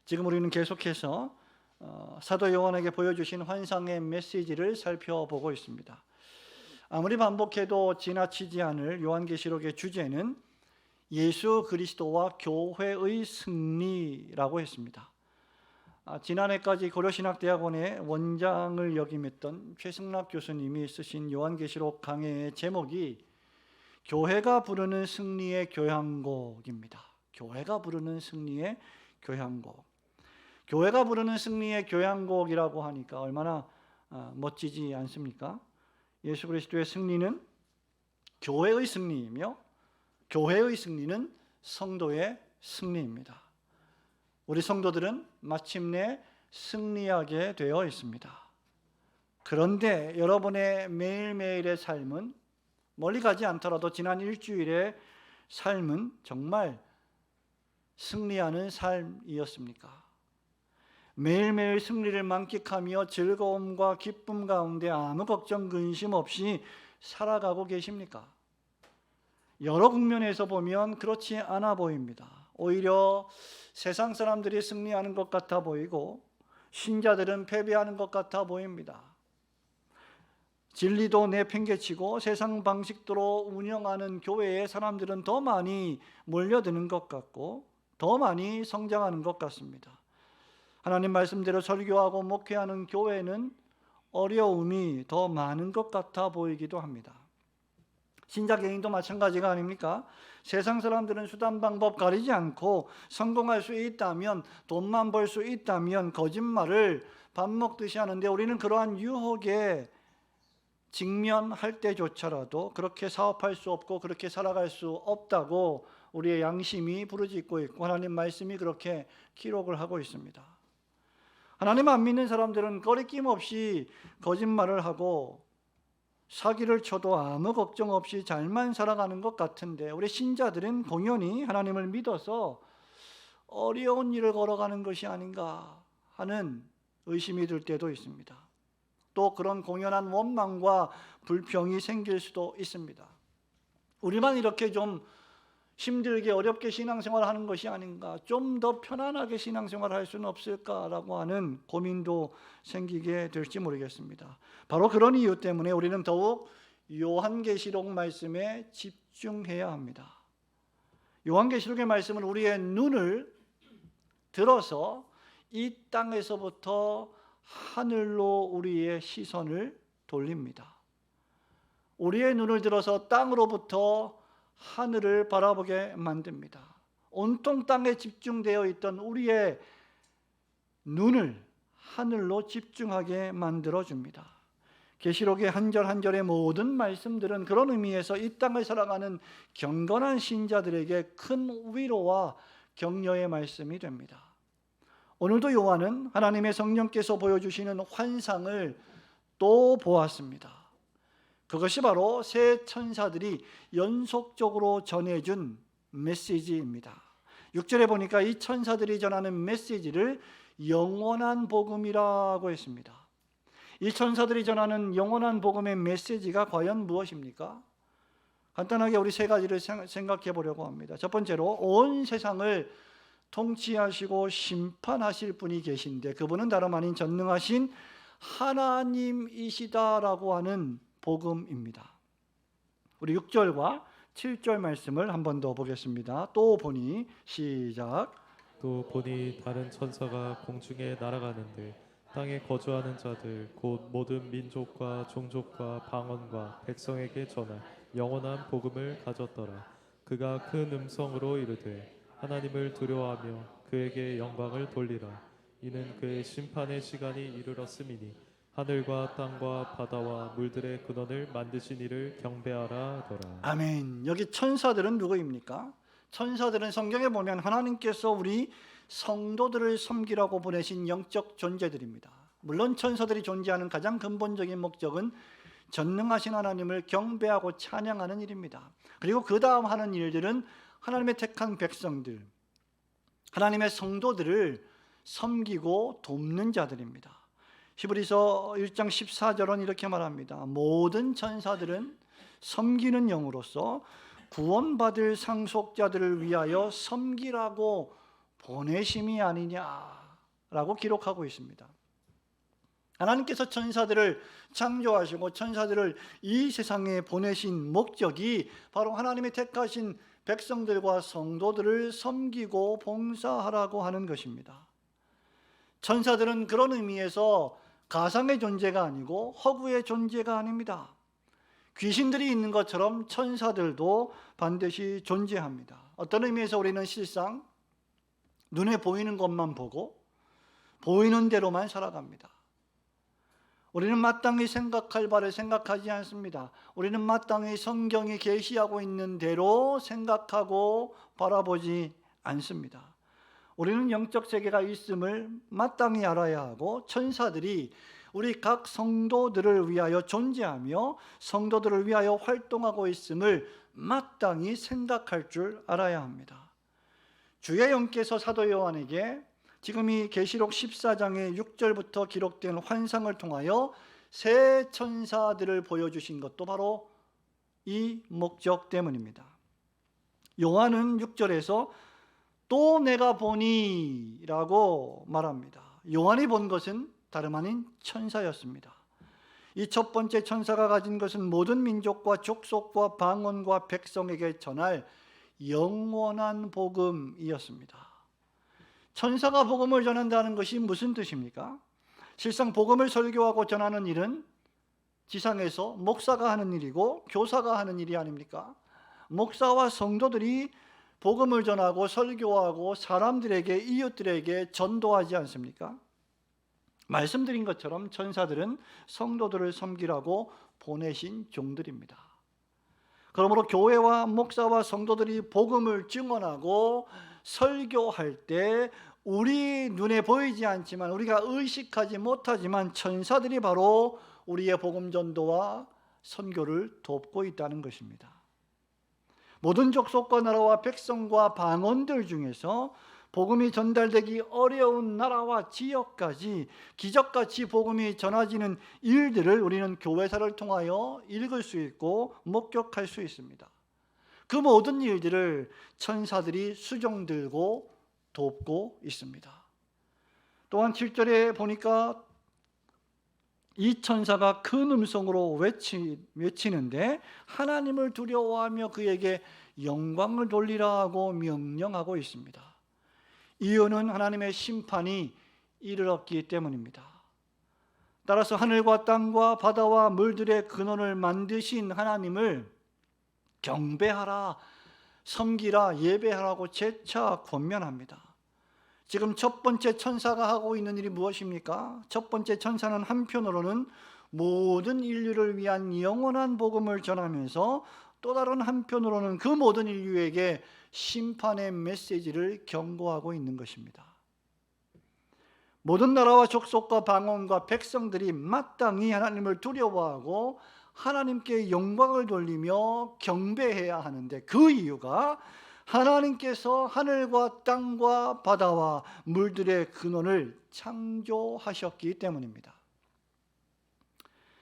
지금 우리는 계속해서 사도 요한에게 보여주신 환상의 메시지를 살펴보고 있습니다. 아무리 반복해도 지나치지 않을 요한계시록의 주제는 예수 그리스도와 교회의 승리라고 했습니다. 지난해까지 고려신학대학원의 원장을 역임했던 최승락 교수님이 쓰신 요한계시록 강해의 제목이 교회가 부르는 승리의 교향곡입니다. 교회가 부르는 승리의 교향곡. 교회가 부르는 승리의 교향곡이라고 하니까 얼마나 멋지지 않습니까? 예수 그리스도의 승리는 교회의 승리이며 교회의 승리는 성도의 승리입니다. 우리 성도들은 마침내 승리하게 되어 있습니다. 그런데 여러분의 매일매일의 삶은 멀리 가지 않더라도 지난 일주일의 삶은 정말 승리하는 삶이었습니까? 매일매일 승리를 만끽하며 즐거움과 기쁨 가운데 아무 걱정 근심 없이 살아가고 계십니까? 여러 국면에서 보면 그렇지 않아 보입니다. 오히려 세상 사람들이 승리하는 것 같아 보이고 신자들은 패배하는 것 같아 보입니다. 진리도 내팽개치고 세상 방식대로 운영하는 교회에 사람들은 더 많이 몰려드는 것 같고 더 많이 성장하는 것 같습니다. 하나님 말씀대로 설교하고 목회하는 교회는 어려움이 더 많은 것 같아 보이기도 합니다. 신자 개인도 마찬가지가 아닙니까? 세상 사람들은 수단 방법 가리지 않고 성공할 수 있다면, 돈만 벌 수 있다면 거짓말을 밥 먹듯이 하는데 우리는 그러한 유혹에 직면할 때조차라도 그렇게 사업할 수 없고 그렇게 살아갈 수 없다고 우리의 양심이 부르짖고 있고 하나님 말씀이 그렇게 기록을 하고 있습니다. 하나님 안 믿는 사람들은 거리낌 없이 거짓말을 하고 사기를 쳐도 아무 걱정 없이 잘만 살아가는 것 같은데 우리 신자들은 공연히 하나님을 믿어서 어려운 일을 걸어가는 것이 아닌가 하는 의심이 들 때도 있습니다. 또 그런 공연한 원망과 불평이 생길 수도 있습니다. 우리만 이렇게 좀 힘들게 어렵게 신앙생활을 하는 것이 아닌가, 좀 더 편안하게 신앙생활을 할 수는 없을까라고 하는 고민도 생기게 될지 모르겠습니다. 바로 그런 이유 때문에 우리는 더욱 요한계시록 말씀에 집중해야 합니다. 요한계시록의 말씀은 우리의 눈을 들어서 이 땅에서부터 하늘로 우리의 시선을 돌립니다. 우리의 눈을 들어서 땅으로부터 하늘을 바라보게 만듭니다. 온통 땅에 집중되어 있던 우리의 눈을 하늘로 집중하게 만들어줍니다. 계시록의 한 절 한 절의 모든 말씀들은 그런 의미에서 이 땅을 살아가는 경건한 신자들에게 큰 위로와 격려의 말씀이 됩니다. 오늘도 요한은 하나님의 성령께서 보여주시는 환상을 또 보았습니다. 그것이 바로 새 천사들이 연속적으로 전해준 메시지입니다. 6절에 보니까 이 천사들이 전하는 메시지를 영원한 복음이라고 했습니다. 이 천사들이 전하는 영원한 복음의 메시지가 과연 무엇입니까? 간단하게 우리 세 가지를 생각해 보려고 합니다. 첫 번째로 온 세상을 통치하시고 심판하실 분이 계신데 그분은 다름 아닌 전능하신 하나님이시다라고 하는 복음입니다. 우리 6절과 7절 말씀을 한 번 더 보겠습니다. 또 보니 시작. 또 보니 다른 천사가 공중에 날아가는데 땅에 거주하는 자들 곧 모든 민족과 종족과 방언과 백성에게 전할 영원한 복음을 가졌더라. 그가 큰 음성으로 이르되 하나님을 두려워하며 그에게 영광을 돌리라. 이는 그의 심판의 시간이 이르렀음이니 하늘과 땅과 바다와 물들의 근원을 만드신 이를 경배하라 하더라. 아멘. 여기 천사들은 누구입니까? 천사들은 성경에 보면 하나님께서 우리 성도들을 섬기라고 보내신 영적 존재들입니다. 물론 천사들이 존재하는 가장 근본적인 목적은 전능하신 하나님을 경배하고 찬양하는 일입니다. 그리고 그 다음 하는 일들은 하나님의 택한 백성들, 하나님의 성도들을 섬기고 돕는 자들입니다. 히브리서 1장 14절은 이렇게 말합니다. 모든 천사들은 섬기는 영으로서 구원받을 상속자들을 위하여 섬기라고 보내심이 아니냐라고 기록하고 있습니다. 하나님께서 천사들을 창조하시고 천사들을 이 세상에 보내신 목적이 바로 하나님의 택하신 백성들과 성도들을 섬기고 봉사하라고 하는 것입니다. 천사들은 그런 의미에서 가상의 존재가 아니고 허구의 존재가 아닙니다. 귀신들이 있는 것처럼 천사들도 반드시 존재합니다. 어떤 의미에서 우리는 실상 눈에 보이는 것만 보고 보이는 대로만 살아갑니다. 우리는 마땅히 생각할 바를 생각하지 않습니다. 우리는 마땅히 성경이 계시하고 있는 대로 생각하고 바라보지 않습니다. 우리는 영적 세계가 있음을 마땅히 알아야 하고 천사들이 우리 각 성도들을 위하여 존재하며 성도들을 위하여 활동하고 있음을 마땅히 생각할 줄 알아야 합니다. 주의 영께서 사도 요한에게 지금 이 계시록 14장의 6절부터 기록된 환상을 통하여 새 천사들을 보여주신 것도 바로 이 목적 때문입니다. 요한은 6절에서 또 내가 보니 라고 말합니다. 요한이 본 것은 다름 아닌 천사였습니다. 이 첫 번째 천사가 가진 것은 모든 민족과 족속과 방언과 백성에게 전할 영원한 복음이었습니다. 천사가 복음을 전한다는 것이 무슨 뜻입니까? 실상 복음을 설교하고 전하는 일은 지상에서 목사가 하는 일이고 교사가 하는 일이 아닙니까? 목사와 성도들이 복음을 전하고 설교하고 사람들에게 이웃들에게 전도하지 않습니까? 말씀드린 것처럼 천사들은 성도들을 섬기라고 보내신 종들입니다. 그러므로 교회와 목사와 성도들이 복음을 증언하고 설교할 때 우리 눈에 보이지 않지만 우리가 의식하지 못하지만 천사들이 바로 우리의 복음 전도와 선교를 돕고 있다는 것입니다. 모든 족속과 나라와 백성과 방언들 중에서 복음이 전달되기 어려운 나라와 지역까지 기적같이 복음이 전해지는 일들을 우리는 교회사를 통하여 읽을 수 있고 목격할 수 있습니다. 그 모든 일들을 천사들이 수종들고 돕고 있습니다. 또한 7절에 보니까 이 천사가 큰 음성으로 외치는데 하나님을 두려워하며 그에게 영광을 돌리라 하고 명령하고 있습니다. 이유는 하나님의 심판이 이르렀기 때문입니다. 따라서 하늘과 땅과 바다와 물들의 근원을 만드신 하나님을 경배하라, 섬기라, 예배하라고 재차 권면합니다. 지금 첫 번째 천사가 하고 있는 일이 무엇입니까? 첫 번째 천사는 한편으로는 모든 인류를 위한 영원한 복음을 전하면서 또 다른 한편으로는 그 모든 인류에게 심판의 메시지를 경고하고 있는 것입니다. 모든 나라와 족속과 방언과 백성들이 마땅히 하나님을 두려워하고 하나님께 영광을 돌리며 경배해야 하는데 그 이유가 하나님께서 하늘과 땅과 바다와 물들의 근원을 창조하셨기 때문입니다.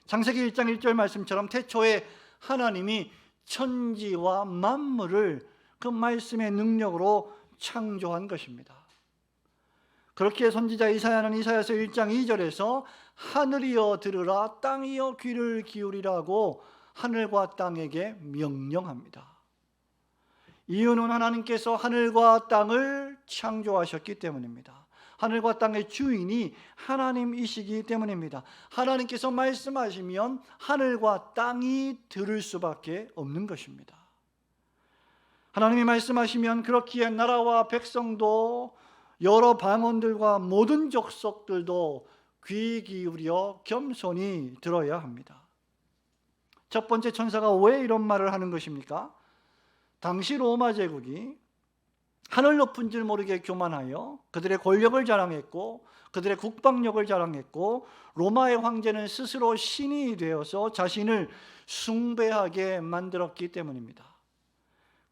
창세기 1장 1절 말씀처럼 태초에 하나님이 천지와 만물을 그 말씀의 능력으로 창조한 것입니다. 그렇게 선지자 이사야는 이사야서 1장 2절에서 하늘이여 들으라 땅이여 귀를 기울이라고 하늘과 땅에게 명령합니다. 이유는 하나님께서 하늘과 땅을 창조하셨기 때문입니다. 하늘과 땅의 주인이 하나님이시기 때문입니다. 하나님께서 말씀하시면 하늘과 땅이 들을 수밖에 없는 것입니다. 하나님이 말씀하시면 그렇기에 나라와 백성도 여러 방언들과 모든 족속들도 귀 기울여 겸손히 들어야 합니다. 첫 번째 천사가 왜 이런 말을 하는 것입니까? 당시 로마 제국이 하늘 높은 줄 모르게 교만하여 그들의 권력을 자랑했고 그들의 국방력을 자랑했고 로마의 황제는 스스로 신이 되어서 자신을 숭배하게 만들었기 때문입니다.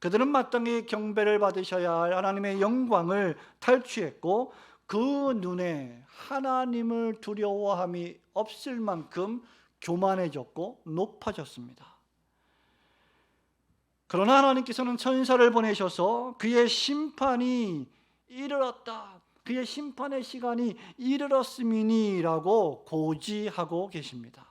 그들은 마땅히 경배를 받으셔야 할 하나님의 영광을 탈취했고 그 눈에 하나님을 두려워함이 없을 만큼 교만해졌고 높아졌습니다. 그러나 하나님께서는 천사를 보내셔서 그의 심판이 이르렀다. 그의 심판의 시간이 이르렀음이니라고 고지하고 계십니다.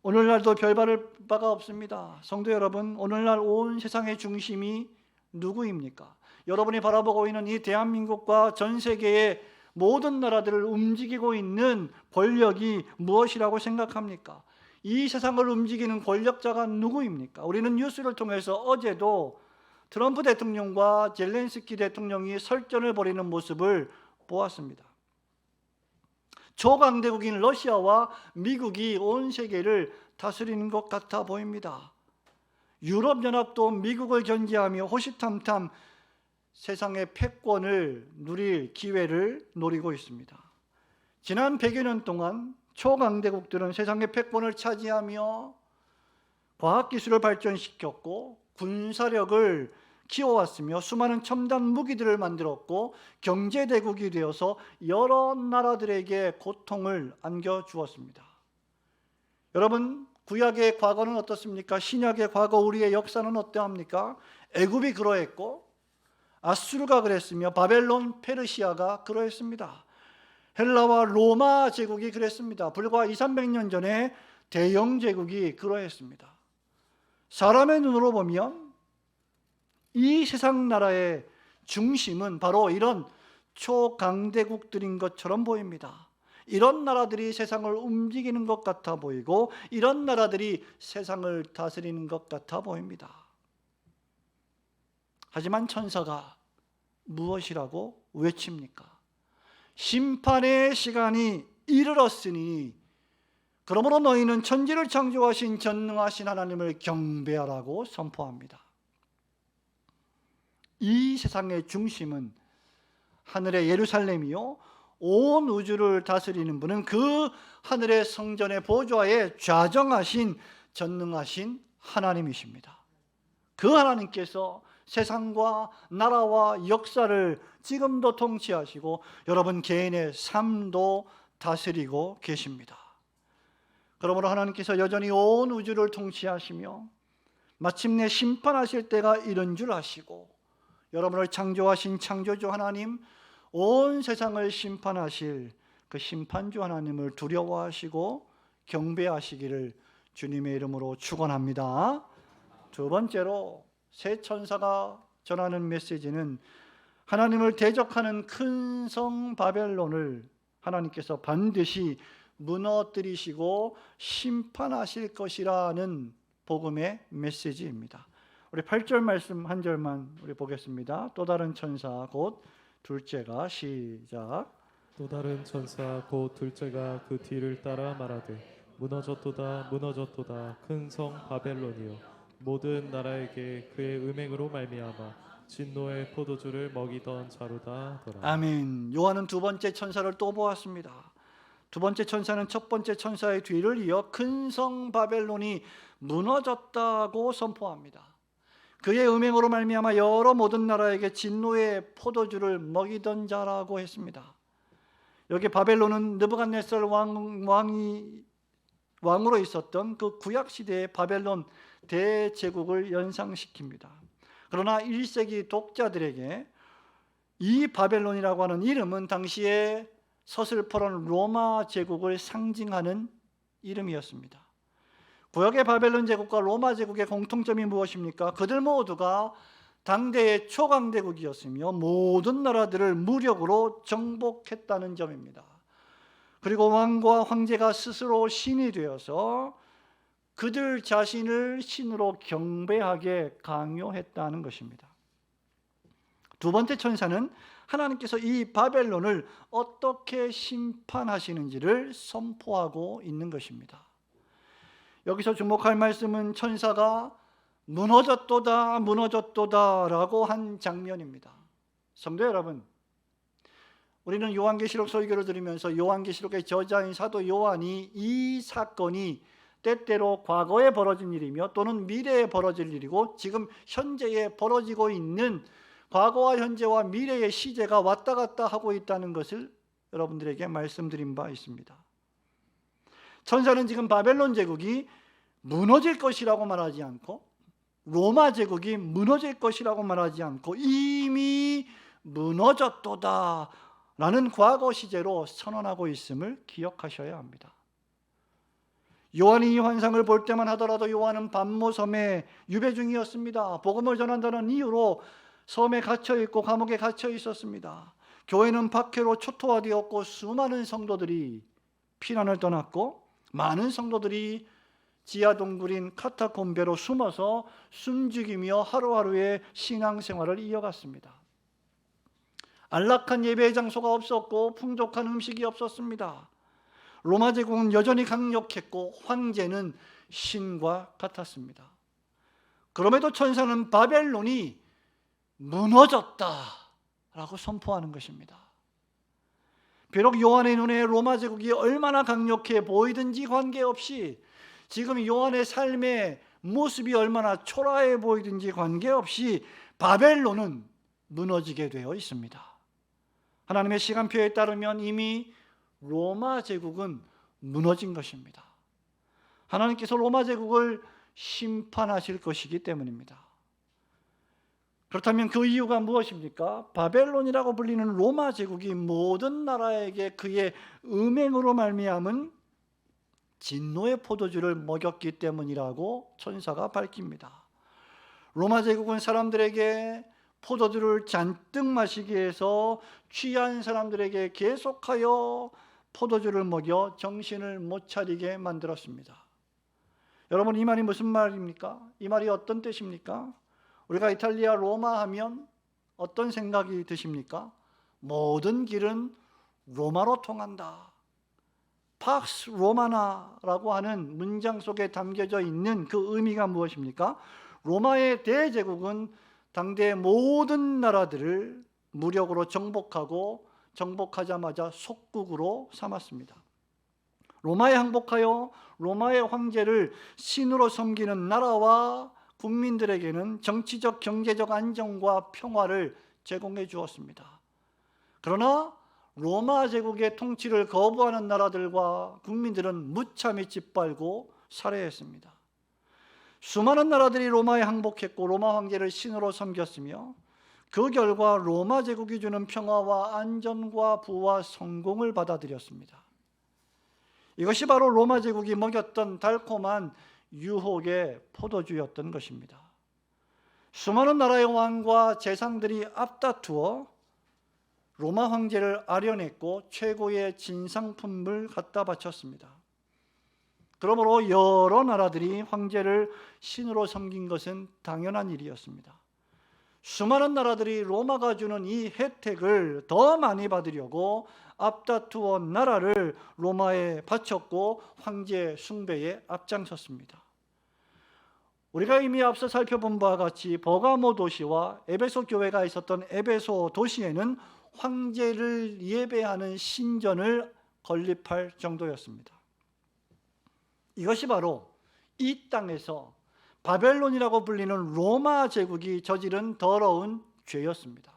오늘날도 별바를 바가 없습니다. 성도 여러분, 오늘날 온 세상의 중심이 누구입니까? 여러분이 바라보고 있는 이 대한민국과 전 세계의 모든 나라들을 움직이고 있는 권력이 무엇이라고 생각합니까? 이 세상을 움직이는 권력자가 누구입니까? 우리는 뉴스를 통해서 어제도 트럼프 대통령과 젤렌스키 대통령이 설전을 벌이는 모습을 보았습니다. 초강대국인 러시아와 미국이 온 세계를 다스리는 것 같아 보입니다. 유럽연합도 미국을 견제하며 호시탐탐 세상의 패권을 누릴 기회를 노리고 있습니다. 지난 100여 년 동안 초강대국들은 세상의 패권을 차지하며 과학기술을 발전시켰고 군사력을 키워왔으며 수많은 첨단 무기들을 만들었고 경제대국이 되어서 여러 나라들에게 고통을 안겨주었습니다. 여러분, 구약의 과거는 어떻습니까? 신약의 과거 우리의 역사는 어떠합니까? 애굽이 그러했고 아수르가 그랬으며 바벨론, 페르시아가 그러했습니다. 헬라와 로마 제국이 그랬습니다. 불과 200~300년 전에 대영 제국이 그러했습니다. 사람의 눈으로 보면 이 세상 나라의 중심은 바로 이런 초강대국들인 것처럼 보입니다. 이런 나라들이 세상을 움직이는 것 같아 보이고 이런 나라들이 세상을 다스리는 것 같아 보입니다. 하지만 천사가 무엇이라고 외칩니까? 심판의 시간이 이르렀으니 그러므로 너희는 천지를 창조하신 전능하신 하나님을 경배하라고 선포합니다. 이 세상의 중심은 하늘의 예루살렘이요 온 우주를 다스리는 분은 그 하늘의 성전의 보좌에 좌정하신 전능하신 하나님이십니다. 그 하나님께서 세상과 나라와 역사를 지금도 통치하시고 여러분 개인의 삶도 다스리고 계십니다. 그러므로 하나님께서 여전히 온 우주를 통치하시며 마침내 심판하실 때가 이른 줄 아시고 여러분을 창조하신 창조주 하나님, 온 세상을 심판하실 그 심판주 하나님을 두려워하시고 경배하시기를 주님의 이름으로 축원합니다. 두 번째로 새 천사가 전하는 메시지는 하나님을 대적하는 큰 성 바벨론을 하나님께서 반드시 무너뜨리시고 심판하실 것이라는 복음의 메시지입니다. 우리 8절 말씀 한 절만 우리 보겠습니다. 또 다른 천사 곧 둘째가 시작. 또 다른 천사 곧 둘째가 그 뒤를 따라 말하되 무너졌도다 무너졌도다 큰 성 바벨론이여 모든 나라에게 그의 음행으로 말미암아 진노의 포도주를 먹이던 자루다 하더라. 아멘. 요한은 두 번째 천사를 또 보았습니다. 두 번째 천사는 첫 번째 천사의 뒤를 이어 큰 성 바벨론이 무너졌다고 선포합니다. 그의 음행으로 말미암아 여러 모든 나라에게 진노의 포도주를 먹이던 자라고 했습니다. 여기 바벨론은 느부갓네살 왕으로 있었던 그 구약 시대의 바벨론 대제국을 연상시킵니다. 그러나 1세기 독자들에게 이 바벨론이라고 하는 이름은 당시에 서슬퍼런 로마 제국을 상징하는 이름이었습니다. 구약의 바벨론 제국과 로마 제국의 공통점이 무엇입니까? 그들 모두가 당대의 초강대국이었으며 모든 나라들을 무력으로 정복했다는 점입니다. 그리고 왕과 황제가 스스로 신이 되어서 그들 자신을 신으로 경배하게 강요했다는 것입니다. 두 번째 천사는 하나님께서 이 바벨론을 어떻게 심판하시는지를 선포하고 있는 것입니다. 여기서 주목할 말씀은 천사가 무너졌도다 무너졌도다 라고 한 장면입니다. 성도 여러분, 우리는 요한계시록 설교를 들으면서 요한계시록의 저자인 사도 요한이 이 사건이 때때로 과거에 벌어진 일이며 또는 미래에 벌어질 일이고 지금 현재에 벌어지고 있는 과거와 현재와 미래의 시제가 왔다 갔다 하고 있다는 것을 여러분들에게 말씀드린 바 있습니다. 천사는 지금 바벨론 제국이 무너질 것이라고 말하지 않고 로마 제국이 무너질 것이라고 말하지 않고 이미 무너졌도다 라는 과거 시제로 선언하고 있음을 기억하셔야 합니다. 요한이 이 환상을 볼 때만 하더라도 요한은 반모섬에 유배 중이었습니다. 복음을 전한다는 이유로 섬에 갇혀 있고 감옥에 갇혀 있었습니다. 교회는 박해로 초토화되었고 수많은 성도들이 피난을 떠났고 많은 성도들이 지하 동굴인 카타콤베로 숨어서 숨죽이며 하루하루의 신앙생활을 이어갔습니다. 안락한 예배의 장소가 없었고 풍족한 음식이 없었습니다. 로마 제국은 여전히 강력했고 황제는 신과 같았습니다. 그럼에도 천사는 바벨론이 무너졌다라고 선포하는 것입니다. 비록 요한의 눈에 로마 제국이 얼마나 강력해 보이든지 관계없이, 지금 요한의 삶의 모습이 얼마나 초라해 보이든지 관계없이 바벨론은 무너지게 되어 있습니다. 하나님의 시간표에 따르면 이미 로마 제국은 무너진 것입니다. 하나님께서 로마 제국을 심판하실 것이기 때문입니다. 그렇다면 그 이유가 무엇입니까? 바벨론이라고 불리는 로마 제국이 모든 나라에게 그의 음행으로 말미암은 진노의 포도주를 먹였기 때문이라고 천사가 밝힙니다. 로마 제국은 사람들에게 포도주를 잔뜩 마시게 해서 취한 사람들에게 계속하여 포도주를 먹여 정신을 못 차리게 만들었습니다. 여러분, 이 말이 무슨 말입니까? 이 말이 어떤 뜻입니까? 우리가 이탈리아 로마 하면 어떤 생각이 드십니까? 모든 길은 로마로 통한다. 팍스 로마나라고 하는 문장 속에 담겨져 있는 그 의미가 무엇입니까? 로마의 대제국은 당대 모든 나라들을 무력으로 정복하고 정복하자마자 속국으로 삼았습니다. 로마에 항복하여 로마의 황제를 신으로 섬기는 나라와 국민들에게는 정치적, 경제적 안정과 평화를 제공해 주었습니다. 그러나 로마 제국의 통치를 거부하는 나라들과 국민들은 무참히 짓밟고 살해했습니다. 수많은 나라들이 로마에 항복했고 로마 황제를 신으로 섬겼으며 그 결과 로마 제국이 주는 평화와 안전과 부와 성공을 받아들였습니다. 이것이 바로 로마 제국이 먹였던 달콤한 유혹의 포도주였던 것입니다. 수많은 나라의 왕과 재상들이 앞다투어 로마 황제를 아련했고 최고의 진상품을 갖다 바쳤습니다. 그러므로 여러 나라들이 황제를 신으로 섬긴 것은 당연한 일이었습니다. 수많은 나라들이 로마가 주는 이 혜택을 더 많이 받으려고 앞다투어 나라를 로마에 바쳤고 황제 숭배에 앞장섰습니다. 우리가 이미 앞서 살펴본 바와 같이 버가모 도시와 에베소 교회가 있었던 에베소 도시에는 황제를 예배하는 신전을 건립할 정도였습니다. 이것이 바로 이 땅에서 바벨론이라고 불리는 로마 제국이 저지른 더러운 죄였습니다.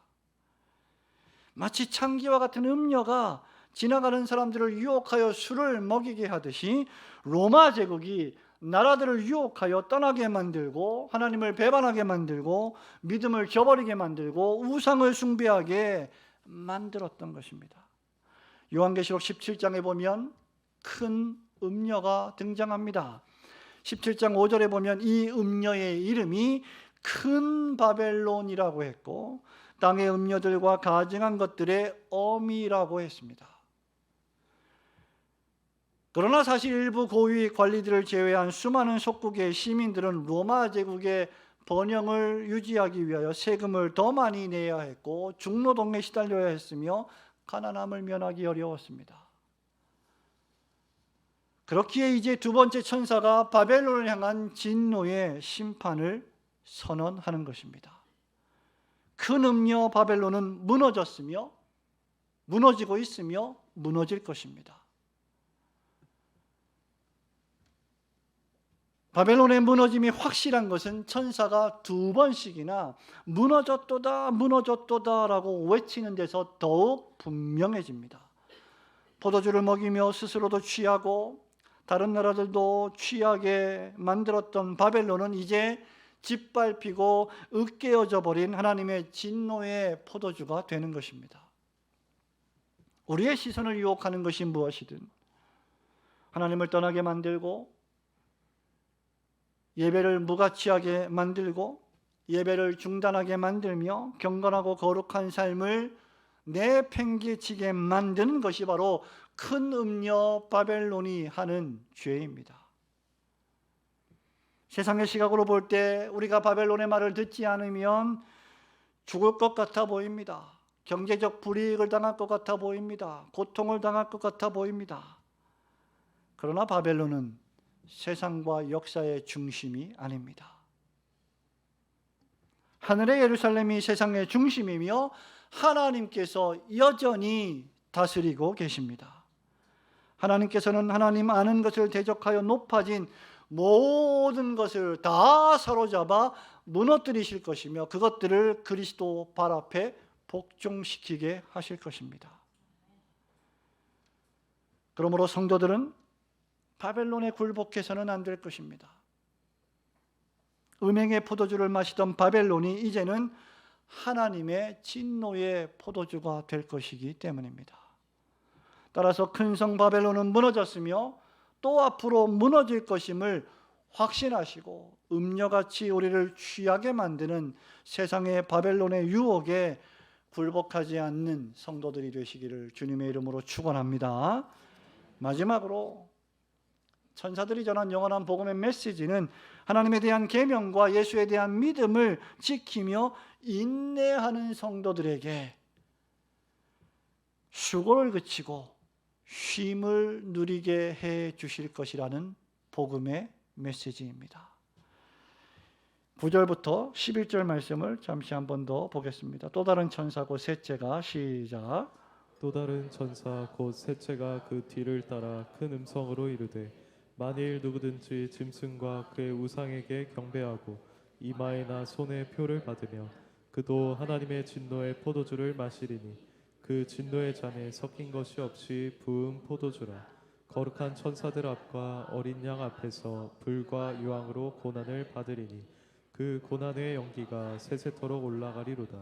마치 창기와 같은 음녀가 지나가는 사람들을 유혹하여 술을 먹이게 하듯이 로마 제국이 나라들을 유혹하여 떠나게 만들고 하나님을 배반하게 만들고 믿음을 저버리게 만들고 우상을 숭배하게 만들었던 것입니다. 요한계시록 17장에 보면 큰 음녀가 등장합니다. 17장 5절에 보면 이 음녀의 이름이 큰 바벨론이라고 했고 땅의 음녀들과 가증한 것들의 어미라고 했습니다. 그러나 사실 일부 고위 관리들을 제외한 수많은 속국의 시민들은 로마 제국의 번영을 유지하기 위하여 세금을 더 많이 내야 했고 중노동에 시달려야 했으며 가난함을 면하기 어려웠습니다. 그렇기에 이제 두 번째 천사가 바벨론을 향한 진노의 심판을 선언하는 것입니다. 큰 음녀 바벨론은 무너졌으며 무너지고 있으며 무너질 것입니다. 바벨론의 무너짐이 확실한 것은 천사가 두 번씩이나 무너졌도다 무너졌도다 라고 외치는 데서 더욱 분명해집니다. 포도주를 먹이며 스스로도 취하고 다른 나라들도 취하게 만들었던 바벨론은 이제 짓밟히고 으깨어져 버린 하나님의 진노의 포도주가 되는 것입니다. 우리의 시선을 유혹하는 것이 무엇이든 하나님을 떠나게 만들고 예배를 무가치하게 만들고 예배를 중단하게 만들며 경건하고 거룩한 삶을 내팽개치게 만드는 것이 바로 큰 음녀 바벨론이 하는 죄입니다. 세상의 시각으로 볼 때 우리가 바벨론의 말을 듣지 않으면 죽을 것 같아 보입니다. 경제적 불이익을 당할 것 같아 보입니다. 고통을 당할 것 같아 보입니다. 그러나 바벨론은 세상과 역사의 중심이 아닙니다. 하늘의 예루살렘이 세상의 중심이며 하나님께서 여전히 다스리고 계십니다. 하나님께서는 하나님 아는 것을 대적하여 높아진 모든 것을 다 사로잡아 무너뜨리실 것이며 그것들을 그리스도 발 앞에 복종시키게 하실 것입니다. 그러므로 성도들은 바벨론에 굴복해서는 안 될 것입니다. 음행의 포도주를 마시던 바벨론이 이제는 하나님의 진노의 포도주가 될 것이기 때문입니다. 따라서 큰 성 바벨론은 무너졌으며 또 앞으로 무너질 것임을 확신하시고 음녀같이 우리를 취하게 만드는 세상의 바벨론의 유혹에 굴복하지 않는 성도들이 되시기를 주님의 이름으로 축원합니다. 마지막으로 천사들이 전한 영원한 복음의 메시지는 하나님에 대한 계명과 예수에 대한 믿음을 지키며 인내하는 성도들에게 수고를 그치고 쉼을 누리게 해 주실 것이라는 복음의 메시지입니다. 9절부터 11절 말씀을 잠시 한 번 더 보겠습니다. 또 다른 천사 곧 셋째가 시작. 또 다른 천사 곧 셋째가 그 뒤를 따라 큰 음성으로 이르되 만일 누구든지 짐승과 그의 우상에게 경배하고 이마에나 손에 표를 받으며 그도 하나님의 진노의 포도주를 마시리니 그 진노의 잔에 섞인 것이 없이 부은 포도주라 거룩한 천사들 앞과 어린 양 앞에서 불과 유황으로 고난을 받으리니 그 고난의 연기가 세세토록 올라가리로다.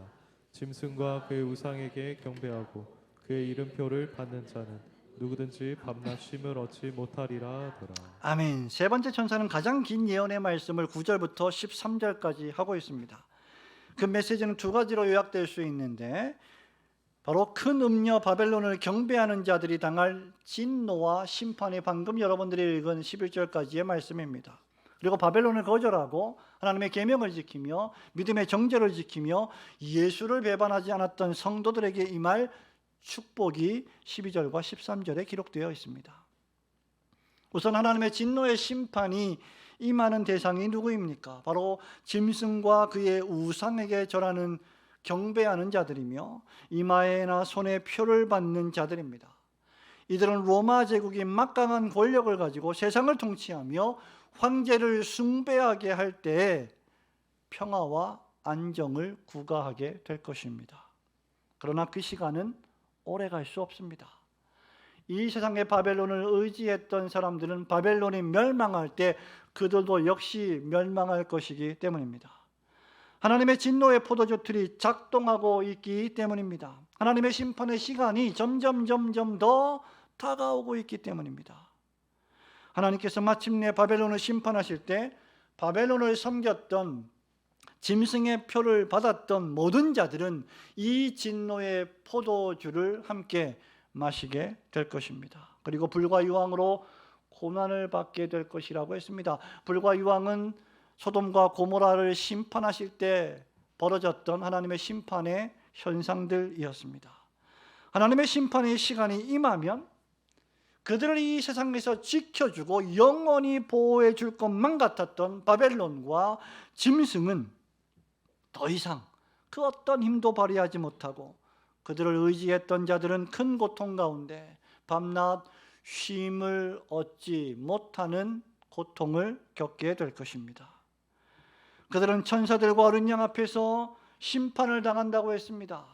짐승과 그의 우상에게 경배하고 그의 이름표를 받는 자는 누구든지 밤낮 쉼을 얻지 못하리라 하더라. 아멘. 세 번째 천사는 가장 긴 예언의 말씀을 9절부터 13절까지 하고 있습니다. 그 메시지는 두 가지로 요약될 수 있는데 바로 큰 음녀 바벨론을 경배하는 자들이 당할 진노와 심판이 방금 여러분들이 읽은 11절까지의 말씀입니다. 그리고 바벨론을 거절하고 하나님의 계명을 지키며 믿음의 정죄를 지키며 예수를 배반하지 않았던 성도들에게 임할 축복이 12절과 13절에 기록되어 있습니다. 우선 하나님의 진노의 심판이 임하는 대상이 누구입니까? 바로 짐승과 그의 우상에게 절하는 경배하는 자들이며 이마에나 손에 표를 받는 자들입니다. 이들은 로마 제국이 막강한 권력을 가지고 세상을 통치하며 황제를 숭배하게 할 때 평화와 안정을 구가하게 될 것입니다. 그러나 그 시간은 오래 갈 수 없습니다. 이 세상의 바벨론을 의지했던 사람들은 바벨론이 멸망할 때 그들도 역시 멸망할 것이기 때문입니다. 하나님의 진노의 포도주 틀이 작동하고 있기 때문입니다. 하나님의 심판의 시간이 점점 더 다가오고 있기 때문입니다. 하나님께서 마침내 바벨론을 심판하실 때 바벨론을 섬겼던 짐승의 표를 받았던 모든 자들은 이 진노의 포도주를 함께 마시게 될 것입니다. 그리고 불과 유황으로 고난을 받게 될 것이라고 했습니다. 불과 유황은 소돔과 고모라를 심판하실 때 벌어졌던 하나님의 심판의 현상들이었습니다. 하나님의 심판의 시간이 임하면 그들을 이 세상에서 지켜주고 영원히 보호해 줄 것만 같았던 바벨론과 짐승은 더 이상 그 어떤 힘도 발휘하지 못하고 그들을 의지했던 자들은 큰 고통 가운데 밤낮 쉼을 얻지 못하는 고통을 겪게 될 것입니다. 그들은 천사들과 어린 양 앞에서 심판을 당한다고 했습니다.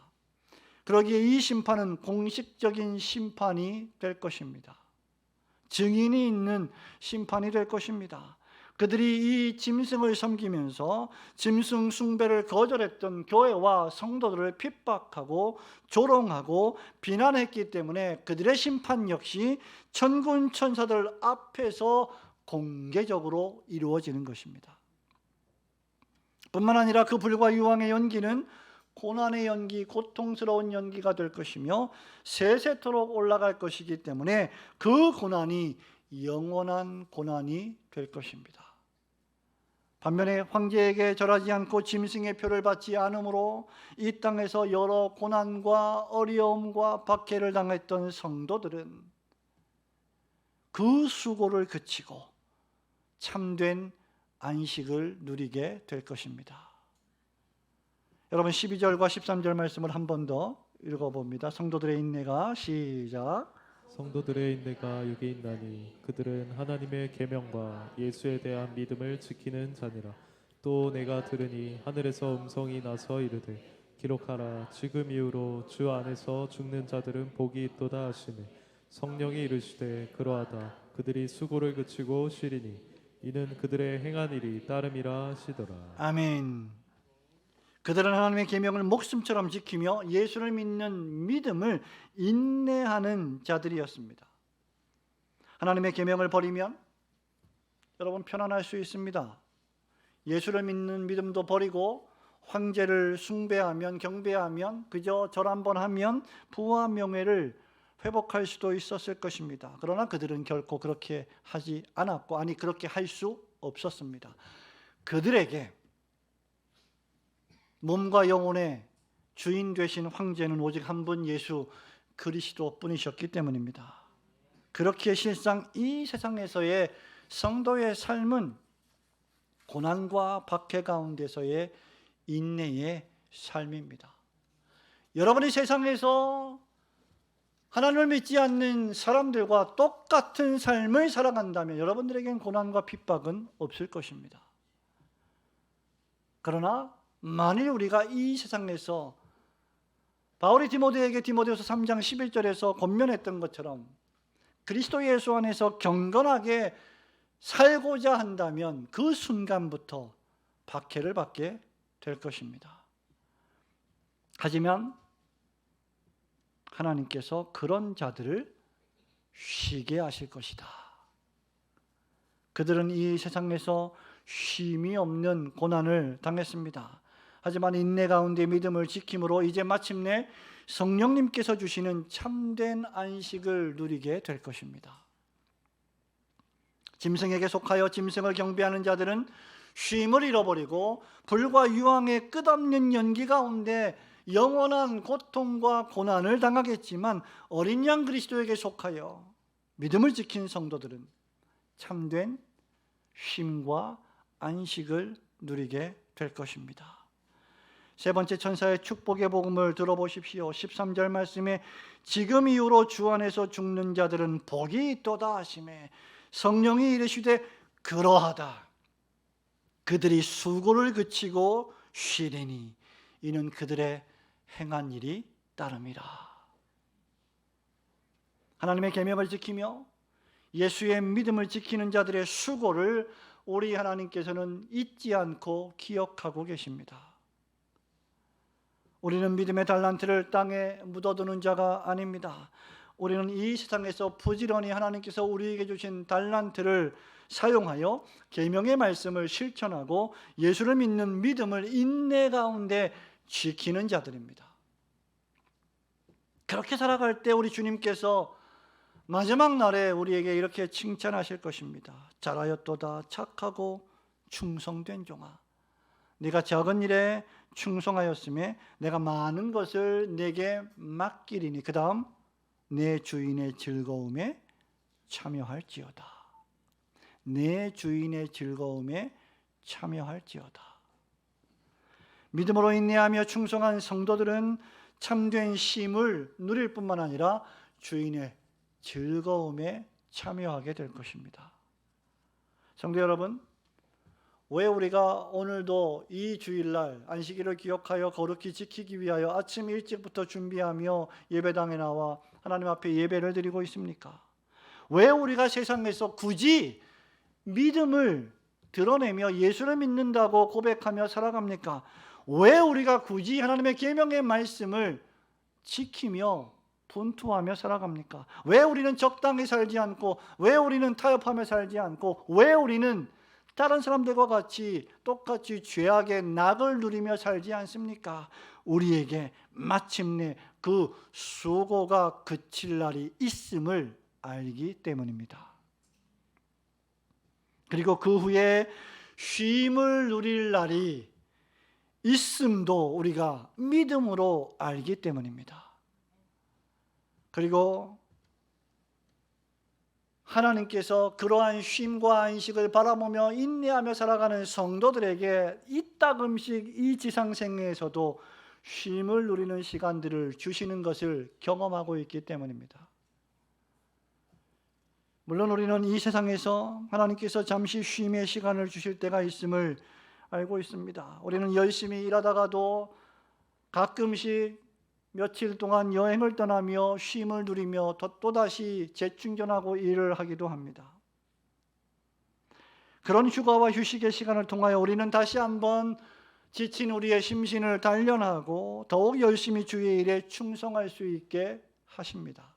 그러기에 이 심판은 공식적인 심판이 될 것입니다. 증인이 있는 심판이 될 것입니다. 그들이 이 짐승을 섬기면서 짐승 숭배를 거절했던 교회와 성도들을 핍박하고 조롱하고 비난했기 때문에 그들의 심판 역시 천군 천사들 앞에서 공개적으로 이루어지는 것입니다. 뿐만 아니라 그 불과 유황의 연기는 고난의 연기, 고통스러운 연기가 될 것이며 세세토록 올라갈 것이기 때문에 그 고난이 영원한 고난이 될 것입니다. 반면에 황제에게 절하지 않고 짐승의 표를 받지 않으므로 이 땅에서 여러 고난과 어려움과 박해를 당했던 성도들은 그 수고를 그치고 참된 안식을 누리게 될 것입니다. 여러분 12절과 13절 말씀을 한 번 더 읽어봅니다. 성도들의 인내가 시작. 성도들의 인내가 여기 있나니 그들은 하나님의 계명과 예수에 대한 믿음을 지키는 자니라. 또 내가 들으니 하늘에서 음성이 나서 이르되 기록하라. 지금 이후로 주 안에서 죽는 자들은 복이 있도다 하시네. 성령이 이르시되 그러하다. 그들이 수고를 그치고 쉬리니 이는 그들의 행한 일이 따름이라 하시더라. 아멘. 그들은 하나님의 계명을 목숨처럼 지키며 예수를 믿는 믿음을 인내하는 자들이었습니다. 하나님의 계명을 버리면 여러분 편안할 수 있습니다. 예수를 믿는 믿음도 버리고 황제를 숭배하면 경배하면 그저 절 한번 하면 부와 명예를 회복할 수도 있었을 것입니다. 그러나 그들은 결코 그렇게 하지 않았고 아니 그렇게 할 수 없었습니다. 그들에게 몸과 영혼의 주인 되신 황제는 오직 한 분 예수 그리스도뿐이셨기 때문입니다. 그렇기에 실상 이 세상에서의 성도의 삶은 고난과 박해 가운데서의 인내의 삶입니다. 여러분이 세상에서 하나님을 믿지 않는 사람들과 똑같은 삶을 살아간다면 여러분들에겐 고난과 핍박은 없을 것입니다. 그러나 만일 우리가 이 세상에서 바울이 디모데에게 디모데후서 3장 11절에서 권면했던 것처럼 그리스도 예수 안에서 경건하게 살고자 한다면 그 순간부터 박해를 받게 될 것입니다. 하지만 하나님께서 그런 자들을 쉬게 하실 것이다. 그들은 이 세상에서 쉼이 없는 고난을 당했습니다. 하지만 인내 가운데 믿음을 지킴으로 이제 마침내 성령님께서 주시는 참된 안식을 누리게 될 것입니다. 짐승에게 속하여 짐승을 경배하는 자들은 쉼을 잃어버리고 불과 유황의 끝없는 연기 가운데 영원한 고통과 고난을 당하겠지만 어린 양 그리스도에게 속하여 믿음을 지킨 성도들은 참된 쉼과 안식을 누리게 될 것입니다. 세 번째 천사의 축복의 복음을 들어보십시오. 13절 말씀에 지금 이후로 주 안에서 죽는 자들은 복이 있도다 하시매 성령이 이르시되 그러하다. 그들이 수고를 그치고 쉬리니 이는 그들의 행한 일이 따름이라. 하나님의 계명을 지키며 예수의 믿음을 지키는 자들의 수고를 우리 하나님께서는 잊지 않고 기억하고 계십니다. 우리는 믿음의 달란트를 땅에 묻어두는 자가 아닙니다. 우리는 이 세상에서 부지런히 하나님께서 우리에게 주신 달란트를 사용하여 계명의 말씀을 실천하고 예수를 믿는 믿음을 인내 가운데 지키는 자들입니다. 그렇게 살아갈 때 우리 주님께서 마지막 날에 우리에게 이렇게 칭찬하실 것입니다. 잘하였도다 착하고 충성된 종아, 네가 작은 일에 충성하였음에 내가 많은 것을 내게 맡기리니 그 다음 내 주인의 즐거움에 참여할지어다. 내 주인의 즐거움에 참여할지어다. 믿음으로 인내하며 충성한 성도들은 참된 쉼을 누릴 뿐만 아니라 주인의 즐거움에 참여하게 될 것입니다. 성도 여러분, 왜 우리가 오늘도 이 주일날 안식일을 기억하여 거룩히 지키기 위하여 아침 일찍부터 준비하며 예배당에 나와 하나님 앞에 예배를 드리고 있습니까? 왜 우리가 세상에서 굳이 믿음을 드러내며 예수를 믿는다고 고백하며 살아갑니까? 왜 우리가 굳이 하나님의 계명의 말씀을 지키며 분투하며 살아갑니까? 왜 우리는 적당히 살지 않고, 왜 우리는 타협하며 살지 않고, 왜 우리는 다른 사람들과 같이 똑같이 죄악의 낙을 누리며 살지 않습니까? 우리에게 마침내 그 수고가 그칠 날이 있음을 알기 때문입니다. 그리고 그 후에 쉼을 누릴 날이 있음도 우리가 믿음으로 알기 때문입니다. 그리고 하나님께서 그러한 쉼과 안식을 바라보며 인내하며 살아가는 성도들에게 이따금씩 이 지상생애에서도 쉼을 누리는 시간들을 주시는 것을 경험하고 있기 때문입니다. 물론 우리는 이 세상에서 하나님께서 잠시 쉼의 시간을 주실 때가 있음을 알고 있습니다. 우리는 열심히 일하다가도 가끔씩 며칠 동안 여행을 떠나며 쉼을 누리며 또다시 재충전하고 일을 하기도 합니다. 그런 휴가와 휴식의 시간을 통하여 우리는 다시 한번 지친 우리의 심신을 단련하고 더욱 열심히 주의 일에 충성할 수 있게 하십니다.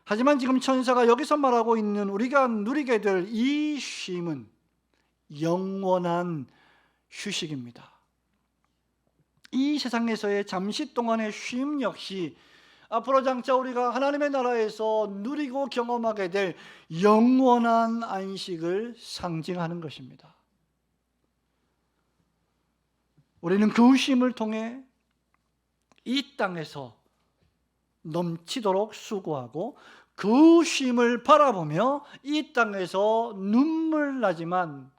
하지만 지금 천사가 여기서 말하고 있는 우리가 누리게 될 이 쉼은 영원한 휴식입니다. 이 세상에서의 잠시 동안의 쉼 역시 앞으로 장차 우리가 하나님의 나라에서 누리고 경험하게 될 영원한 안식을 상징하는 것입니다. 우리는 그 쉼을 통해 이 땅에서 넘치도록 수고하고 그 쉼을 바라보며 이 땅에서 눈물 나지만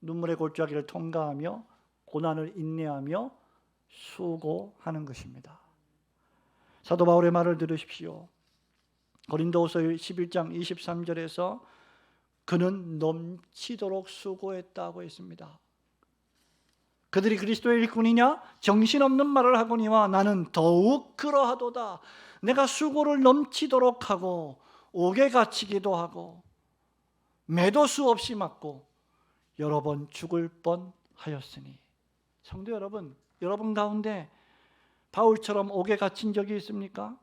눈물의 골짜기를 통과하며 고난을 인내하며 수고하는 것입니다. 사도 바울의 말을 들으십시오. 고린도후서 11장 23절에서 그는 넘치도록 수고했다고 했습니다. 그들이 그리스도의 일꾼이냐? 정신없는 말을 하거니와 나는 더욱 그러하도다. 내가 수고를 넘치도록 하고 옥에 갇히기도 하고 매도 수 없이 맞고 여러 번 죽을 뻔하였으니. 성도 여러분, 여러분 가운데 바울처럼 옥에 갇힌 적이 있습니까?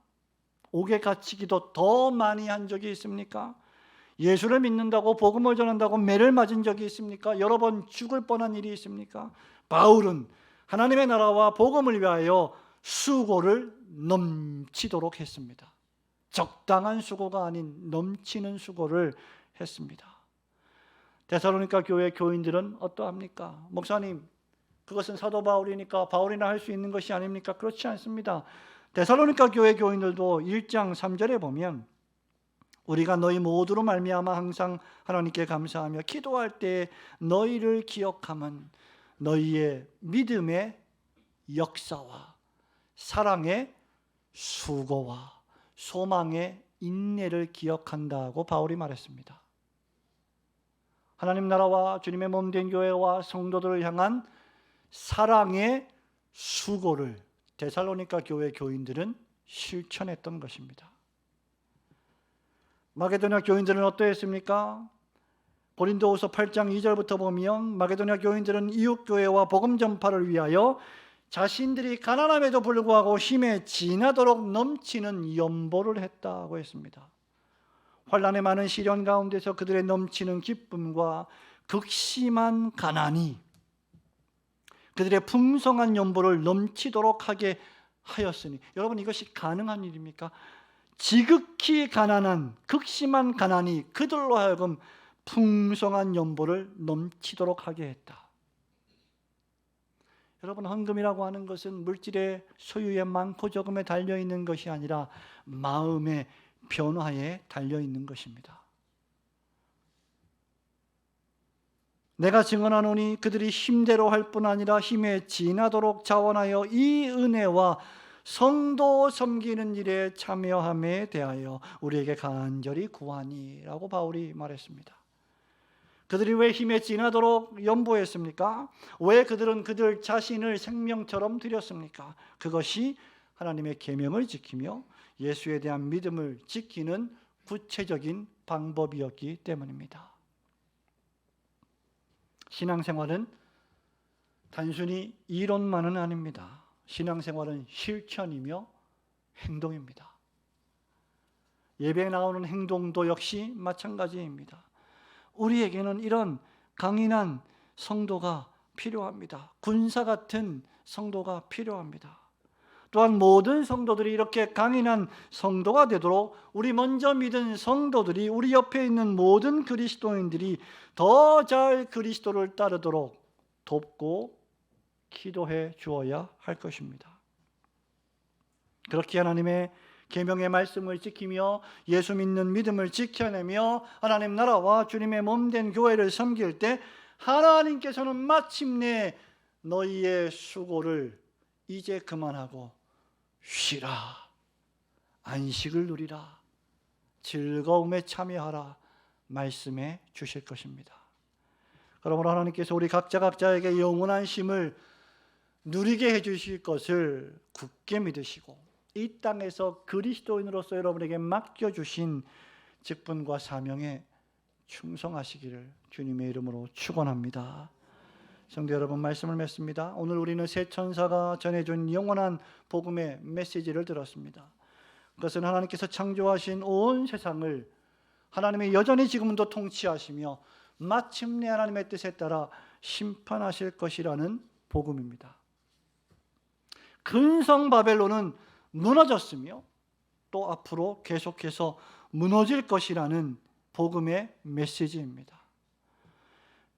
옥에 갇히기도 더 많이 한 적이 있습니까? 예수를 믿는다고 복음을 전한다고 매를 맞은 적이 있습니까? 여러 번 죽을 뻔한 일이 있습니까? 바울은 하나님의 나라와 복음을 위하여 수고를 넘치도록 했습니다. 적당한 수고가 아닌 넘치는 수고를 했습니다. 데살로니가 교회 교인들은 어떠합니까? 목사님, 그것은 사도 바울이니까 바울이나 할 수 있는 것이 아닙니까? 그렇지 않습니다. 데살로니가 교회 교인들도 1장 3절에 보면 우리가 너희 모두로 말미암아 항상 하나님께 감사하며 기도할 때 너희를 기억함은 너희의 믿음의 역사와 사랑의 수고와 소망의 인내를 기억한다고 바울이 말했습니다. 하나님 나라와 주님의 몸된 교회와 성도들을 향한 사랑의 수고를 데살로니가 교회 교인들은 실천했던 것입니다. 마게도냐 교인들은 어떠했습니까? 고린도후서 8장 2절부터 보면 마게도냐 교인들은 이웃 교회와 복음 전파를 위하여 자신들이 가난함에도 불구하고 힘에 지나도록 넘치는 연보를 했다고 했습니다. 환난의 많은 시련 가운데서 그들의 넘치는 기쁨과 극심한 가난이 그들의 풍성한 연보를 넘치도록 하게 하였으니, 여러분 이것이 가능한 일입니까? 지극히 가난한 극심한 가난이 그들로 하여금 풍성한 연보를 넘치도록 하게 했다. 여러분, 헌금이라고 하는 것은 물질의 소유에 많고 적음에 달려있는 것이 아니라 마음의 변화에 달려있는 것입니다. 내가 증언하노니 그들이 힘대로 할 뿐 아니라 힘에 지나도록 자원하여 이 은혜와 성도 섬기는 일에 참여함에 대하여 우리에게 간절히 구하니라고 바울이 말했습니다. 그들이 왜 힘에 지나도록 연보했습니까? 왜 그들은 그들 자신을 생명처럼 드렸습니까? 그것이 하나님의 계명을 지키며 예수에 대한 믿음을 지키는 구체적인 방법이었기 때문입니다. 신앙생활은 단순히 이론만은 아닙니다. 신앙생활은 실천이며 행동입니다. 예배에 나오는 행동도 역시 마찬가지입니다. 우리에게는 이런 강인한 성도가 필요합니다. 군사 같은 성도가 필요합니다. 또한 모든 성도들이 이렇게 강인한 성도가 되도록 우리 먼저 믿은 성도들이, 우리 옆에 있는 모든 그리스도인들이 더 잘 그리스도를 따르도록 돕고 기도해 주어야 할 것입니다. 그렇게 하나님의 계명의 말씀을 지키며 예수 믿는 믿음을 지켜내며 하나님 나라와 주님의 몸된 교회를 섬길 때 하나님께서는 마침내 너희의 수고를 이제 그만하고 쉬라, 안식을 누리라, 즐거움에 참여하라 말씀해 주실 것입니다. 그러므로 하나님께서 우리 각자에게 영원한 쉼을 누리게 해주실 것을 굳게 믿으시고 이 땅에서 그리스도인으로서 여러분에게 맡겨주신 직분과 사명에 충성하시기를 주님의 이름으로 축원합니다. 성도 여러분, 말씀을 맺습니다. 오늘 우리는 새 천사가 전해준 영원한 복음의 메시지를 들었습니다. 그것은 하나님께서 창조하신 온 세상을 하나님이 여전히 지금도 통치하시며 마침내 하나님의 뜻에 따라 심판하실 것이라는 복음입니다. 근성 바벨론은 무너졌으며 또 앞으로 계속해서 무너질 것이라는 복음의 메시지입니다.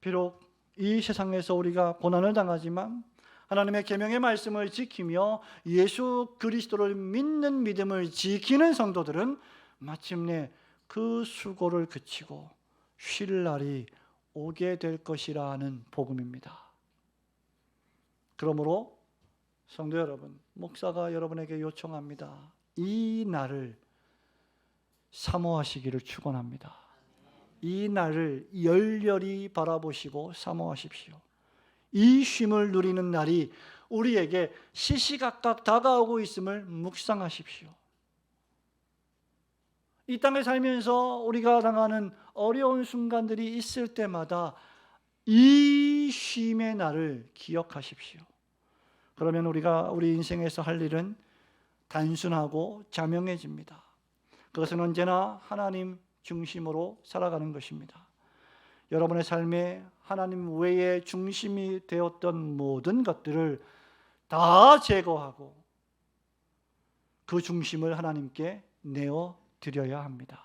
비록 이 세상에서 우리가 고난을 당하지만 하나님의 계명의 말씀을 지키며 예수 그리스도를 믿는 믿음을 지키는 성도들은 마침내 그 수고를 그치고 쉴 날이 오게 될 것이라는 복음입니다. 그러므로 성도 여러분, 목사가 여러분에게 요청합니다. 이 날을 사모하시기를 축원합니다. 이 날을 열렬히 바라보시고 사모하십시오. 이 쉼을 누리는 날이 우리에게 시시각각 다가오고 있음을 묵상하십시오. 이 땅에 살면서 우리가 당하는 어려운 순간들이 있을 때마다 이 쉼의 날을 기억하십시오. 그러면 우리가 우리 인생에서 할 일은 단순하고 자명해집니다. 그것은 언제나 하나님 중심으로 살아가는 것입니다. 여러분의 삶에 하나님 외에 중심이 되었던 모든 것들을 다 제거하고 그 중심을 하나님께 내어 드려야 합니다.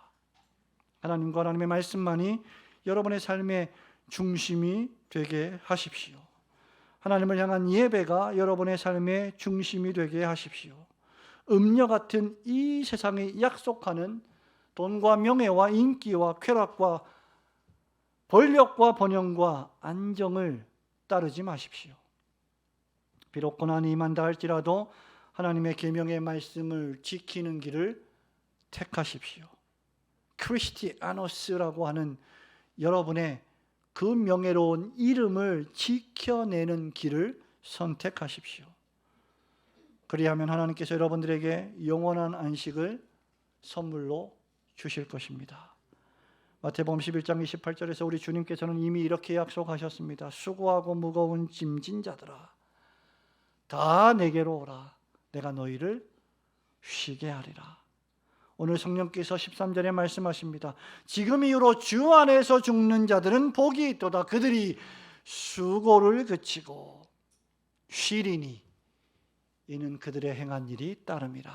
하나님과 하나님의 말씀만이 여러분의 삶의 중심이 되게 하십시오. 하나님을 향한 예배가 여러분의 삶의 중심이 되게 하십시오. 음녀 같은 이 세상이 약속하는 돈과 명예와 인기와 쾌락과 권력과 번영과 안정을 따르지 마십시오. 비록 고난이 임한다 할지라도 하나님의 계명의 말씀을 지키는 길을 택하십시오. 크리스티아노스라고 하는 여러분의 그 명예로운 이름을 지켜내는 길을 선택하십시오. 그리하면 하나님께서 여러분들에게 영원한 안식을 선물로 주실 것입니다. 마태복음 11장 28절에서 우리 주님께서는 이미 이렇게 약속하셨습니다. 수고하고 무거운 짐진 자들아, 다 내게로 오라. 내가 너희를 쉬게 하리라. 오늘 성령께서 13절에 말씀하십니다. 지금 이후로 주 안에서 죽는 자들은 복이 있도다. 그들이 수고를 그치고 쉬리니 이는 그들의 행한 일이 따름이라.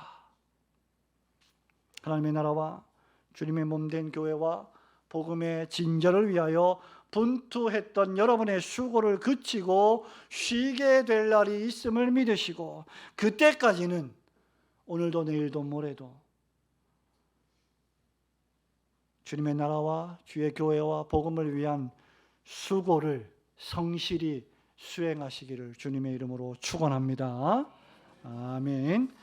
하나님의 나라와 주님의 몸된 교회와 복음의 진전을 위하여 분투했던 여러분의 수고를 그치고 쉬게 될 날이 있음을 믿으시고 그때까지는 오늘도 내일도 모레도 주님의 나라와 주의 교회와 복음을 위한 수고를 성실히 수행하시기를 주님의 이름으로 축원합니다. 아멘.